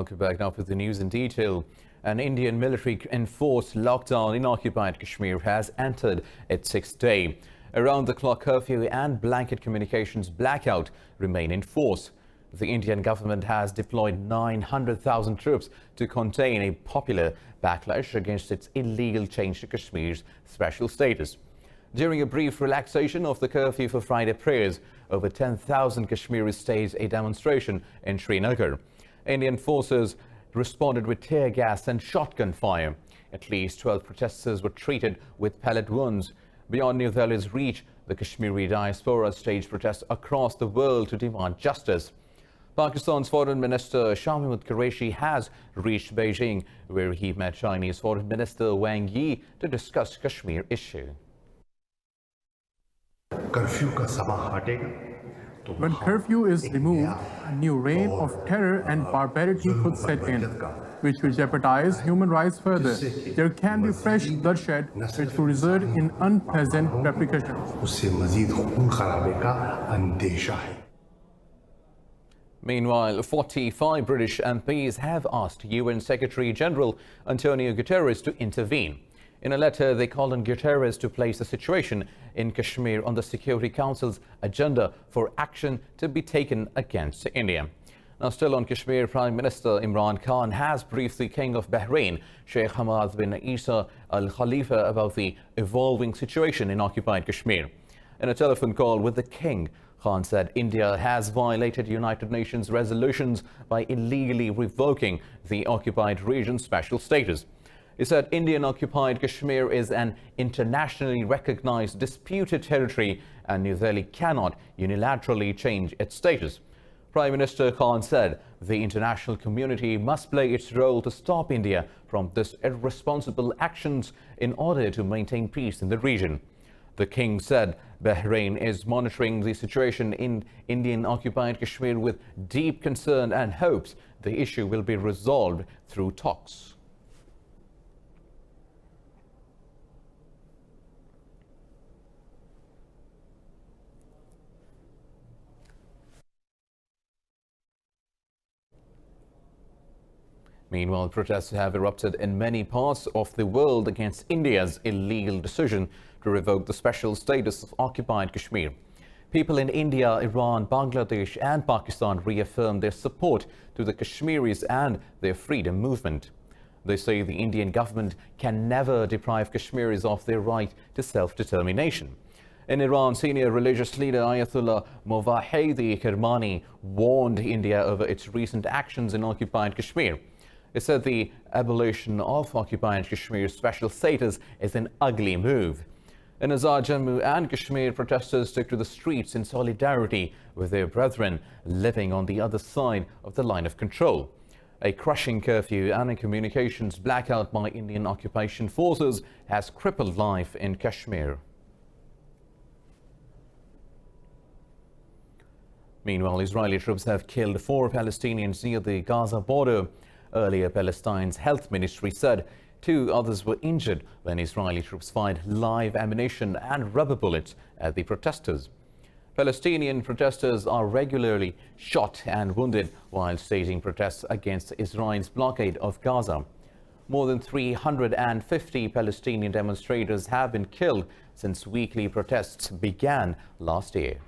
Welcome back now for the news in detail. An Indian military-enforced lockdown in occupied Kashmir has entered its sixth day. Around-the-clock curfew and blanket communications blackout remain in force. The Indian government has deployed 900,000 troops to contain a popular backlash against its illegal change to Kashmir's special status. During a brief relaxation of the curfew for Friday prayers, over 10,000 Kashmiris staged a demonstration in Srinagar. Indian forces responded with tear gas and shotgun fire. At least 12 protesters were treated with pellet wounds. Beyond New Delhi's reach, the Kashmiri diaspora staged protests across the world to demand justice. Pakistan's Foreign Minister Shah Mahmood Qureshi has reached Beijing, where he met Chinese Foreign Minister Wang Yi to discuss Kashmir issue. When curfew is removed, a new reign of terror and barbarity could set in, which will jeopardize human rights further. There can be fresh bloodshed, which will result in unpleasant repercussions. Meanwhile, 45 British MPs have asked UN Secretary-General Antonio Guterres to intervene. In a letter, they called on Guterres to place the situation in Kashmir on the Security Council's agenda for action to be taken against India. Now, still on Kashmir, Prime Minister Imran Khan has briefed the King of Bahrain, Sheikh Hamad bin Isa Al Khalifa, about the evolving situation in occupied Kashmir. In a telephone call with the King, Khan said India has violated United Nations resolutions by illegally revoking the occupied region's special status. He said Indian-occupied Kashmir is an internationally recognized disputed territory and New Delhi cannot unilaterally change its status. Prime Minister Khan said the international community must play its role to stop India from this irresponsible actions in order to maintain peace in the region. The King said Bahrain is monitoring the situation in Indian-occupied Kashmir with deep concern and hopes the issue will be resolved through talks. Meanwhile, protests have erupted in many parts of the world against India's illegal decision to revoke the special status of occupied Kashmir. People in India, Iran, Bangladesh and Pakistan reaffirmed their support to the Kashmiris and their freedom movement. They say the Indian government can never deprive Kashmiris of their right to self-determination. In Iran, senior religious leader Ayatollah Movahedi Kermani warned India over its recent actions in occupied Kashmir. It said the abolition of occupied Kashmir's special status is an ugly move. In Azad Jammu and Kashmir, protesters took to the streets in solidarity with their brethren living on the other side of the line of control. A crushing curfew and a communications blackout by Indian occupation forces has crippled life in Kashmir. Meanwhile, Israeli troops have killed 4 Palestinians near the Gaza border. Earlier, Palestine's health ministry said 2 others were injured when Israeli troops fired live ammunition and rubber bullets at the protesters. Palestinian protesters are regularly shot and wounded while staging protests against Israel's blockade of Gaza. More than 350 Palestinian demonstrators have been killed since weekly protests began last year.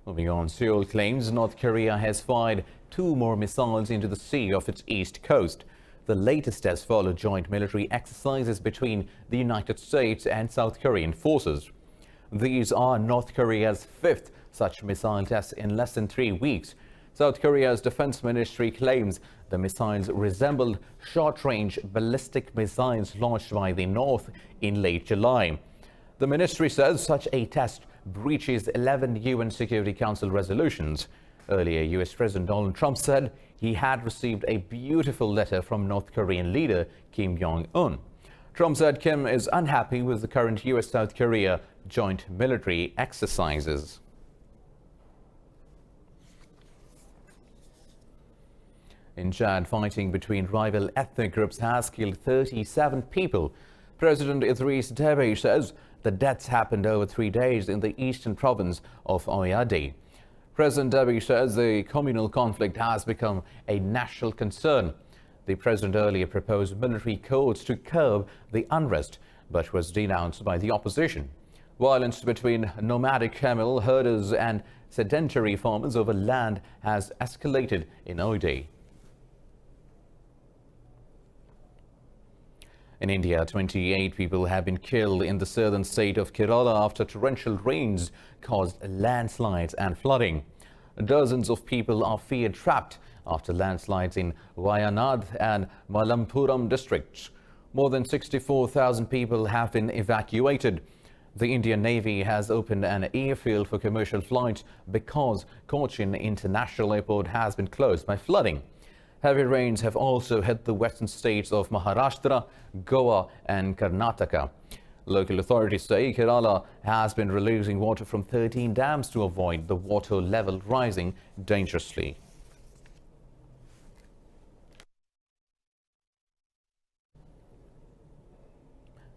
Moving on, Seoul claims North Korea has fired 2 more missiles into the sea off its east coast. The latest tests follow joint military exercises between the United States and South Korean forces. These are North Korea's 5th such missile tests in less than 3 weeks. South Korea's defense ministry claims the missiles resembled short-range ballistic missiles launched by the North in late July. The ministry says such a test breaches 11 UN Security Council resolutions. Earlier, US President Donald Trump said he had received a beautiful letter from North Korean leader Kim Jong-un. Trump said Kim is unhappy with the current US-South Korea joint military exercises. In Chad, fighting between rival ethnic groups has killed 37 people. President Idriss Déby says the deaths happened over 3 days in the eastern province of Oyadi. President Abiy says the communal conflict has become a national concern. The president earlier proposed military codes to curb the unrest, but was denounced by the opposition. Violence between nomadic camel herders and sedentary farmers over land has escalated in Oide. In India, 28 people have been killed in the southern state of Kerala after torrential rains caused landslides and flooding. Dozens of people are feared trapped after landslides in Wayanad and Malappuram districts. More than 64,000 people have been evacuated. The Indian Navy has opened an airfield for commercial flights because Cochin International Airport has been closed by flooding. Heavy rains have also hit the western states of Maharashtra, Goa and Karnataka. Local authorities say Kerala has been releasing water from 13 dams to avoid the water level rising dangerously.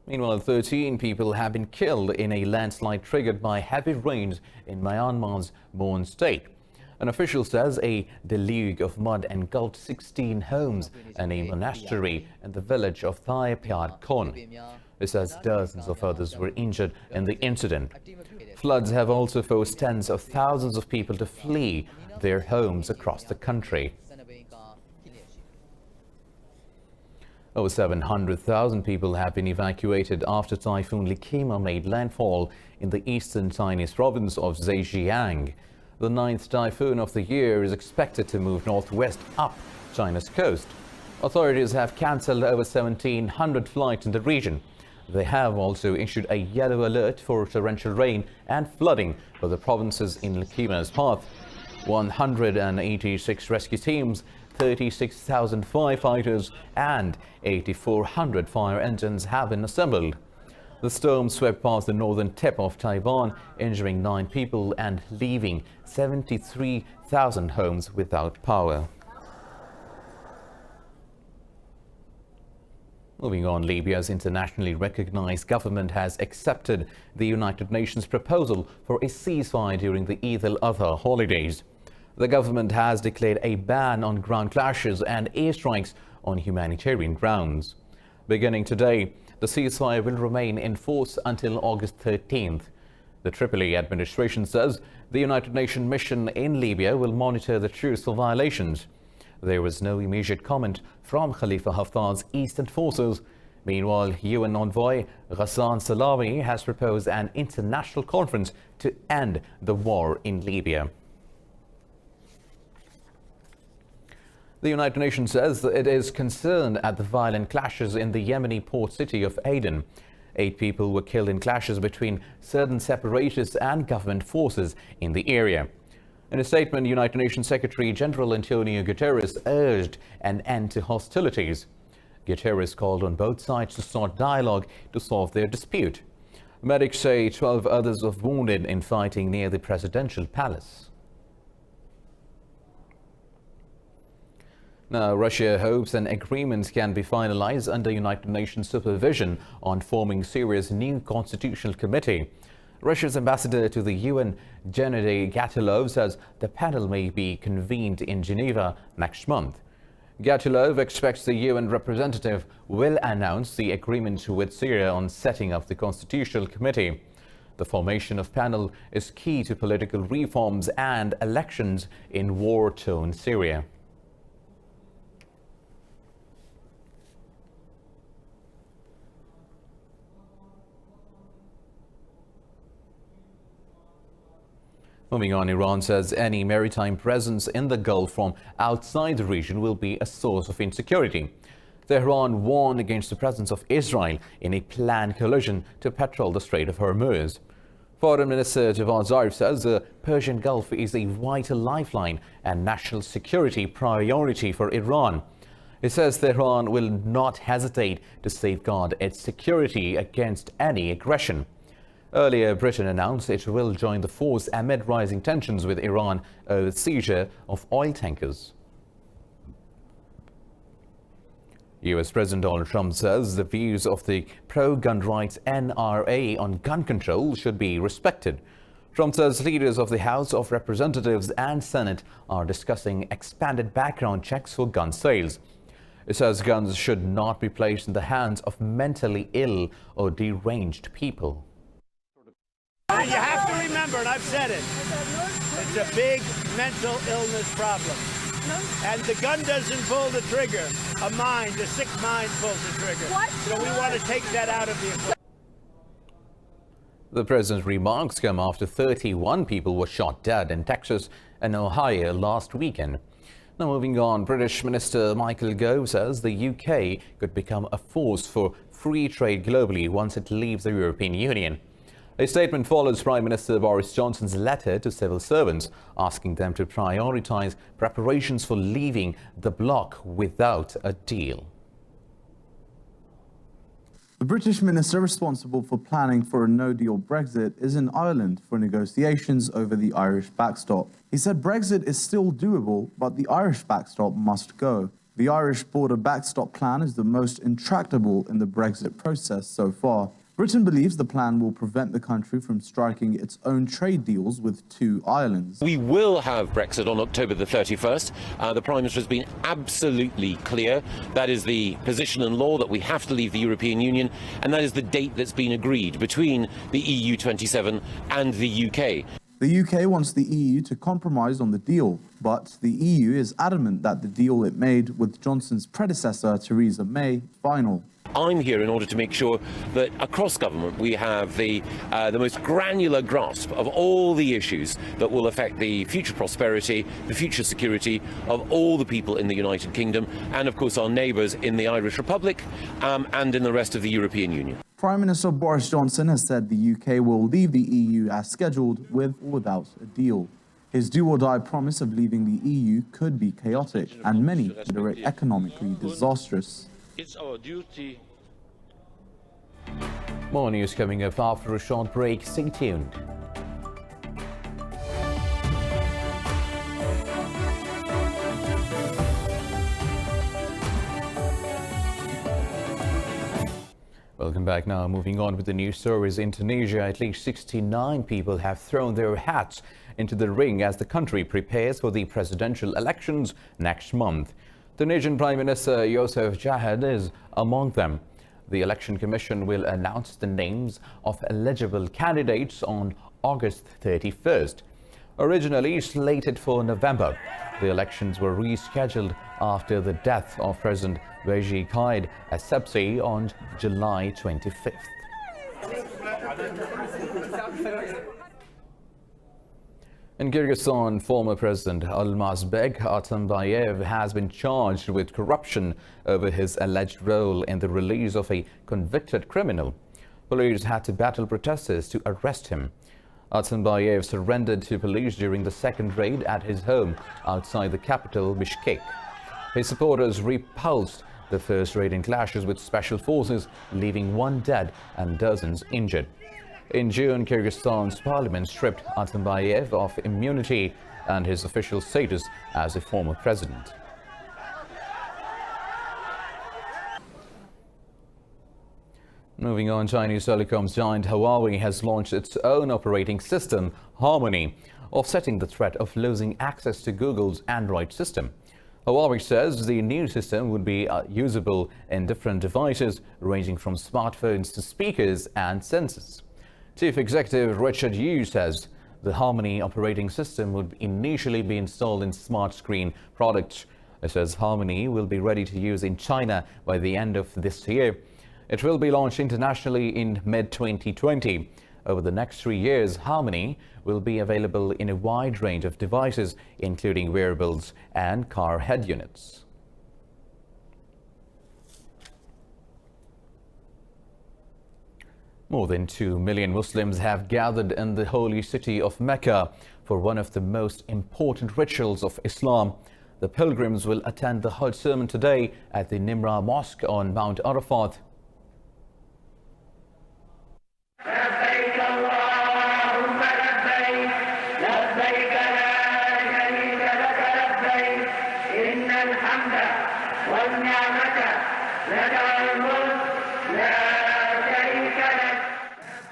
Meanwhile, 13 people have been killed in a landslide triggered by heavy rains in Myanmar's Mon state. An official says a deluge of mud engulfed 16 homes and a monastery in the village of Thai Pyat Khon. It says dozens of others were injured in the incident. Floods have also forced tens of thousands of people to flee their homes across the country. Over 700,000 people have been evacuated after Typhoon Likima made landfall in the eastern Chinese province of Zhejiang. The 9th typhoon of the year is expected to move northwest up China's coast. Authorities have cancelled over 1,700 flights in the region. They have also issued a yellow alert for torrential rain and flooding for the provinces in Likima's path. 186 rescue teams, 36,000 firefighters and 8,400 fire engines have been assembled. The storm swept past the northern tip of Taiwan, injuring 9 people and leaving 73,000 homes without power. Moving on, Libya's internationally recognized government has accepted the United Nations proposal for a ceasefire during the Eid al-Adha holidays. The government has declared a ban on ground clashes and airstrikes on humanitarian grounds. Beginning today, the ceasefire will remain in force until August 13th. The Tripoli administration says the United Nations mission in Libya will monitor the truce for violations. There was no immediate comment from Khalifa Haftar's eastern forces. Meanwhile, UN envoy Ghassan Salawi has proposed an international conference to end the war in Libya. The United Nations says that it is concerned at the violent clashes in the Yemeni port city of Aden. 8 people were killed in clashes between certain separatists and government forces in the area. In a statement, United Nations Secretary General Antonio Guterres urged an end to hostilities. Guterres called on both sides to start dialogue to solve their dispute. Medics say 12 others were wounded in fighting near the presidential palace. Now, Russia hopes an agreement can be finalized under United Nations supervision on forming Syria's new constitutional committee. Russia's ambassador to the UN, Gennady Gatilov, says the panel may be convened in Geneva next month. Gatilov expects the UN representative will announce the agreement with Syria on setting up the constitutional committee. The formation of panel is key to political reforms and elections in war-torn Syria. Moving on, Iran says any maritime presence in the Gulf from outside the region will be a source of insecurity. Tehran warned against the presence of Israel in a planned collision to patrol the Strait of Hormuz. Foreign Minister Javad Zarif says the Persian Gulf is a vital lifeline and national security priority for Iran. He says Tehran will not hesitate to safeguard its security against any aggression. Earlier, Britain announced it will join the force amid rising tensions with Iran over the seizure of oil tankers. US President Donald Trump says the views of the pro-gun rights NRA on gun control should be respected. Trump says leaders of the House of Representatives and Senate are discussing expanded background checks for gun sales. It says guns should not be placed in the hands of mentally ill or deranged people. You have to remember, and I've said it, it's a big mental illness problem. And the gun doesn't pull the trigger. A sick mind pulls the trigger. So we want to take that out of the equation. The president's remarks come after 31 people were shot dead in Texas and Ohio last weekend. Now moving on, British Minister Michael Gove says the UK could become a force for free trade globally once it leaves the European Union. A statement follows Prime Minister Boris Johnson's letter to civil servants, asking them to prioritise preparations for leaving the bloc without a deal. The British minister responsible for planning for a no-deal Brexit is in Ireland for negotiations over the Irish backstop. He said Brexit is still doable, but the Irish backstop must go. The Irish border backstop plan is the most intractable in the Brexit process so far. Britain believes the plan will prevent the country from striking its own trade deals with two islands. We will have Brexit on October the 31st. The Prime Minister has been absolutely clear. That is the position in law, that we have to leave the European Union, and that is the date that's been agreed between the EU 27 and the UK. The UK wants the EU to compromise on the deal, but the EU is adamant that the deal it made with Johnson's predecessor, Theresa May, final. I'm here in order to make sure that across government we have the most granular grasp of all the issues that will affect the future prosperity, the future security of all the people in the United Kingdom and, of course, our neighbours in the Irish Republic and in the rest of the European Union. Prime Minister Boris Johnson has said the UK will leave the EU as scheduled, with or without a deal. His do-or-die promise of leaving the EU could be chaotic, and many consider it economically disastrous. It's our duty. More news coming up after a short break. Stay tuned. Welcome back now. Moving on with the news stories. In Tunisia, at least 69 people have thrown their hats into the ring as the country prepares for the presidential elections next month. Tunisian Prime Minister Youssef Chahed is among them. The Election Commission will announce the names of eligible candidates on August 31st. Originally slated for November, the elections were rescheduled after the death of President Beji Caid Essebsi on July 25th. In Kyrgyzstan, former President Almazbek Atambayev has been charged with corruption over his alleged role in the release of a convicted criminal. Police had to battle protesters to arrest him. Atambayev surrendered to police during the second raid at his home outside the capital, Bishkek. His supporters repulsed the first raid in clashes with special forces, leaving one dead and dozens injured. In June, Kyrgyzstan's parliament stripped Atambayev of immunity and his official status as a former president. Moving on, Chinese telecoms giant Huawei has launched its own operating system, Harmony, offsetting the threat of losing access to Google's Android system. Huawei says the new system would be usable in different devices, ranging from smartphones to speakers and sensors. Chief Executive Richard Yu says the Harmony operating system would initially be installed in smart screen products. It says Harmony will be ready to use in China by the end of this year. It will be launched internationally in mid-2020. Over the next 3 years, Harmony will be available in a wide range of devices, including wearables and car head units. More than 2 million Muslims have gathered in the holy city of Mecca for one of the most important rituals of Islam. The pilgrims will attend the Hajj sermon today at the Nimra Mosque on Mount Arafat.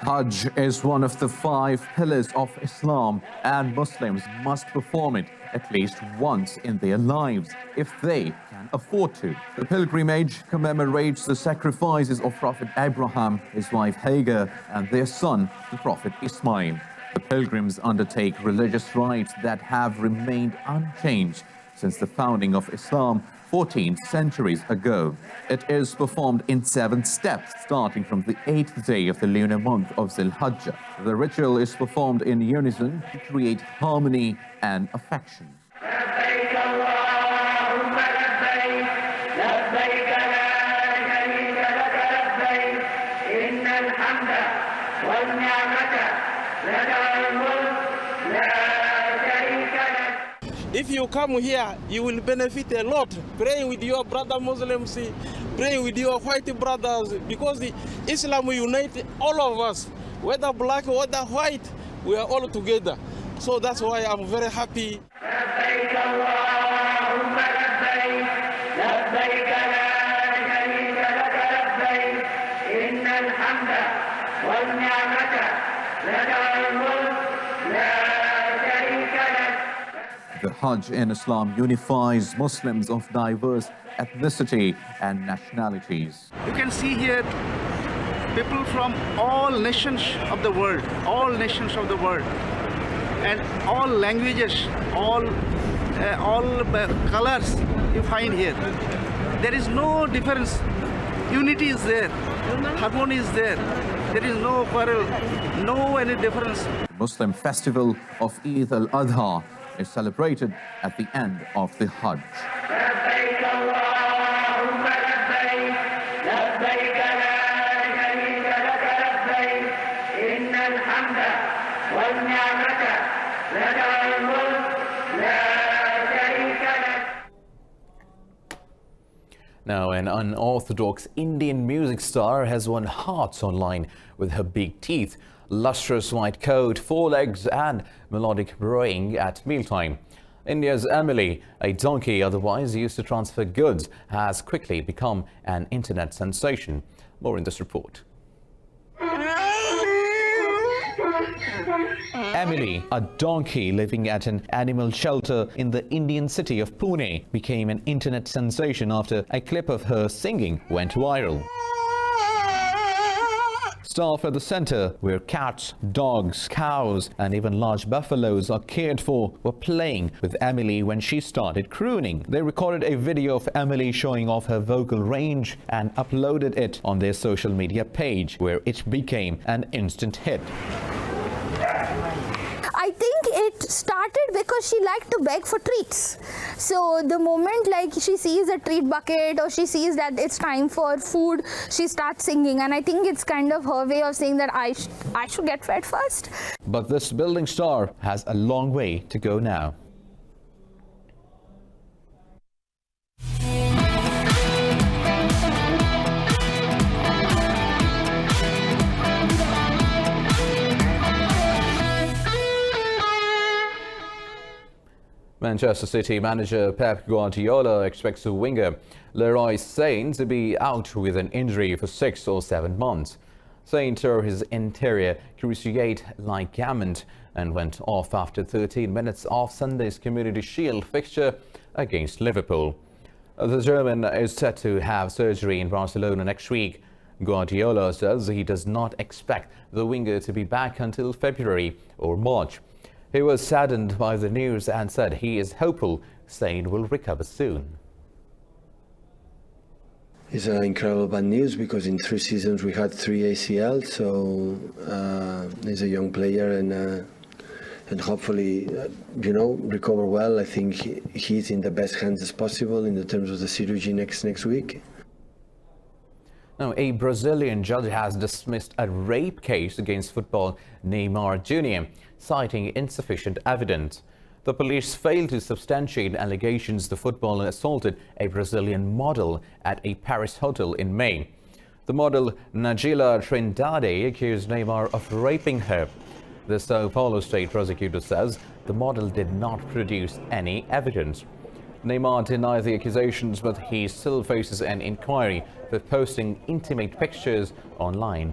Hajj is one of the 5 pillars of Islam, and Muslims must perform it at least once in their lives if they can afford to. The pilgrimage commemorates the sacrifices of Prophet Abraham, his wife Hagar, and their son, the Prophet Ismail. The pilgrims undertake religious rites that have remained unchanged since the founding of Islam 14 centuries ago. It is performed in 7 steps, starting from the 8th day of the lunar month of Zil-Hajjah. The ritual is performed in unison to create harmony and affection. If you come here, you will benefit a lot. Praying with your brother Muslims, praying with your white brothers, because Islam will unite all of us, whether black or whether white, we are all together. So that's why I'm very happy. The Hajj in Islam unifies Muslims of diverse ethnicity and nationalities. You can see here people from all nations of the world, and all languages, all colors you find here. There is no difference. Unity is there, harmony is there. There is no quarrel, no any difference. The Muslim festival of Eid al-Adha is celebrated at the end of the Hajj. Now, an unorthodox Indian music star has won hearts online with her big teeth, lustrous white coat, 4 legs and melodic braying at mealtime. India's Emily, a donkey otherwise used to transfer goods, has quickly become an internet sensation. More in this report. Emily, a donkey living at an animal shelter in the Indian city of Pune, became an internet sensation after a clip of her singing went viral. Staff at the center, where cats, dogs, cows and even large buffaloes are cared for, were playing with Emily when she started crooning. They recorded a video of Emily showing off her vocal range and uploaded it on their social media page, where it became an instant hit. I think it started because she liked to beg for treats. So the moment like she sees a treat bucket or she sees that it's time for food, she starts singing, and I think it's kind of her way of saying that I should get fed first. But this building star has a long way to go now. Manchester City manager Pep Guardiola expects the winger Leroy Sane to be out with an injury for 6 or 7 months. Sane tore his anterior cruciate ligament and went off after 13 minutes of Sunday's Community Shield fixture against Liverpool. The German is set to have surgery in Barcelona next week. Guardiola says he does not expect the winger to be back until February or March. He was saddened by the news and said he is hopeful Sane will recover soon. It's incredible bad news because in 3 seasons we had 3 ACL, so he's a young player and hopefully, recover well. I think he's in the best hands as possible in the terms of the surgery next week. Now, a Brazilian judge has dismissed a rape case against football Neymar Jr., citing insufficient evidence. The police failed to substantiate allegations the footballer assaulted a Brazilian model at a Paris hotel in May. The model, Najila Trindade, accused Neymar of raping her. The Sao Paulo state prosecutor says the model did not produce any evidence. Neymar denied the accusations, but he still faces an inquiry for posting intimate pictures online.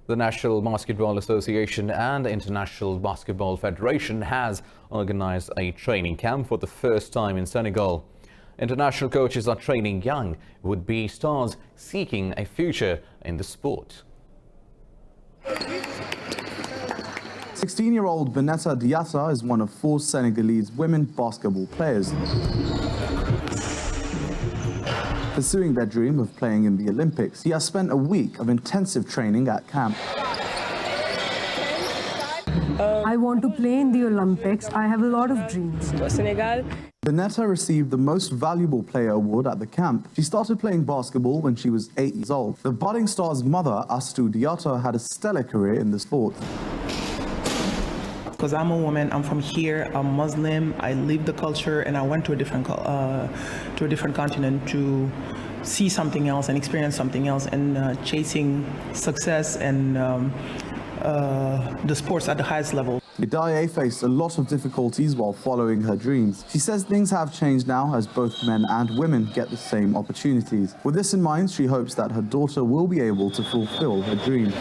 The National Basketball Association and the International Basketball Federation has organized a training camp for the first time in Senegal. International coaches are training young would-be stars seeking a future in the sport. 16-year-old Vanessa Diassa is one of 4 Senegalese women basketball players. Pursuing their dream of playing in the Olympics, he has spent a week of intensive training at camp. I want to play in the Olympics. I have a lot of dreams. Senegal. Vanessa received the Most Valuable Player award at the camp. She started playing basketball when she was 8 years old. The budding star's mother, Astou Diatta, had a stellar career in the sport. Because I'm a woman, I'm from here, I'm Muslim, I live the culture, and I went to a different continent to see something else and experience something else, and chasing success and the sports at the highest level. Diatta faced a lot of difficulties while following her dreams. She says things have changed now as both men and women get the same opportunities. With this in mind, she hopes that her daughter will be able to fulfill her dream.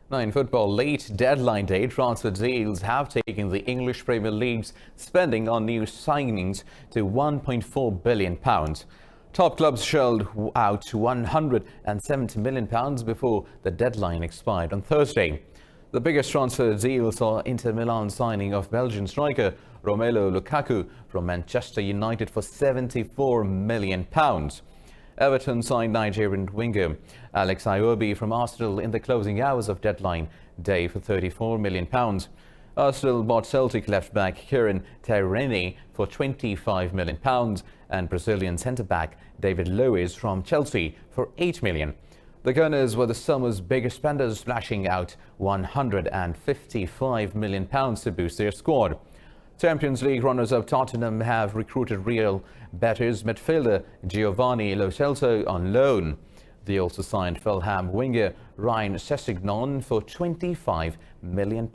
Now in football, late deadline day transfer deals have taken the English Premier League's spending on new signings to £1.4 billion. Top clubs shelled out £170 million before the deadline expired on Thursday. The biggest transfer deal saw Inter Milan signing of Belgian striker Romelu Lukaku from Manchester United for £74 million. Everton signed Nigerian winger Alex Iwobi from Arsenal in the closing hours of deadline day for £34 million. Arsenal bought Celtic left-back Kieran Tierney for £25 million and Brazilian centre-back David Luiz from Chelsea for £8 million. The Gunners were the summer's biggest spenders, splashing out £155 million to boost their squad. Champions League runners-up Tottenham have recruited Real Betis midfielder Giovanni Lo Celso on loan. They also signed Fulham winger Ryan Sessegnon for £25 million.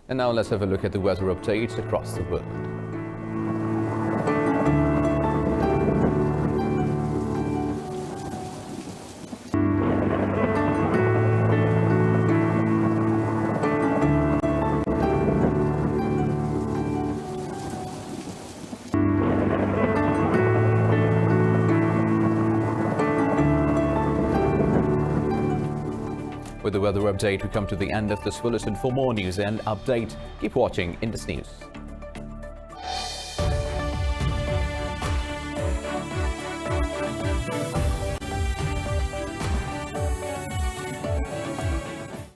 And now let's have a look at the weather updates across the world. With the weather update, we come to the end of this bulletin. For more news and update, keep watching Indus News.